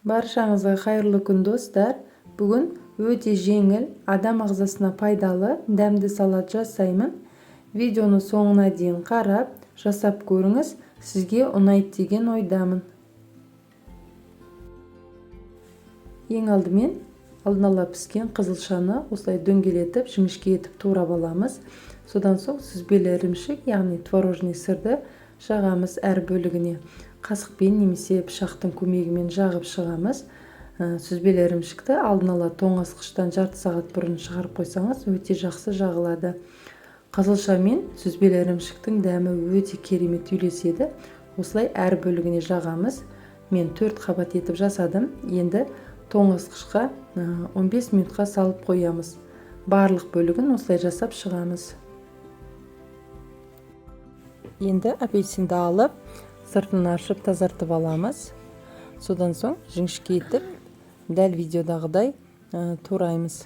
Баршаңызға қайырлы күн достар. Бүгін өте жеңіл, адам ағзасына пайдалы, дәмді салат жасаймын. Видеоны соңына дейін қарап, жасап көріңіз, сізге ұнайды деген ойдамын. Ең алдымен алдын ала піскен қызылшаны осылай дөңгелетіп, жіңішке етіп турап аламыз. Содан соң сүзбелі ірімшік, яғни творожный сырды жағамыз әр бөлігіне. Қасықпен немесе пышақтың көмегімен жағып шығамыз. Сүзбелі ірімшікті алдын ала тоңазытқыштан жарты сағат бұрын шығарып қойсаңыз, өте жақсы жағылады. Қызылша мен сүзбелі ірімшіктің дәмі өте керемет үйлеседі. Осылай әр бөлігіне жағамыз. Мен 4 қабат етіп жасадым. Енді тоңазытқышқа 15 минутқа салып қоямыз. Барлық бөлігін осылай жасап шығамыз. Енді апельсинді алып, сыртын ашып тазартып аламыз. Содан соң жіңішке етіп, дәл видеодағыдай тураймыз.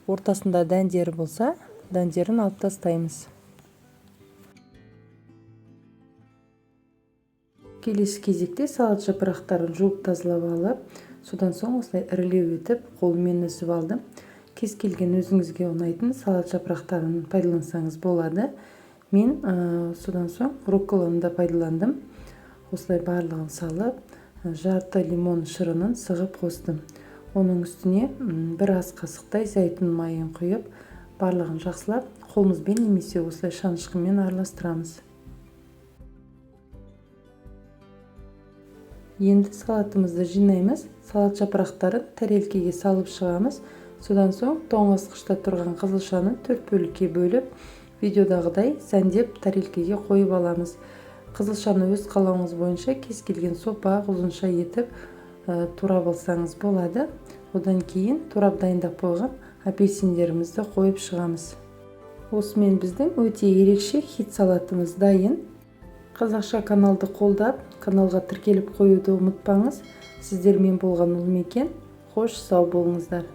Ортасында дәндері болса, дәндерін алып тастаймыз. Келесі кезекте салат жапырақтарын жуып тазалап алып, содан соң осылай ірілеу етіп, қолмен үзіп алдым. Кез келген өзіңізге ұнайтын салат жапырақтарын пайдалансаңыз болады. Мен содан соң рукколаны да пайдаландым. Осылай барлығын салып, жарты лимон шырынын сығып қостым. Оның үстіне бір ас қасықтай зәйтүн майын құйып, барлығын жақсылап, қолымызбен немесе осылай шанышқымен араластырамыз. Енді салатымызды жинаймыз. Салат жапырақтарын тарелкеге салып шығамыз. Содан соң тоңазытқышта тұрған қызылшаны 4 бөлікке бөліп, видеодағыдай сәндеп тарелкеге қойып аламыз. Қызылшаны өз қалауыңыз бойынша кез келген сопақ, ұзынша етіп турап алсаңыз болады. Одан кейін турап дайындап қойған апельсиндерімізді қойып шығамыз. Осымен біздің өте ерекше хит салатымыз дайын. Қазақша каналды қолдап, каналға тіркеліп қоюды ұмытпаңыз. Сіздермен болған Ұлмекен. Қош сау болыңыздар.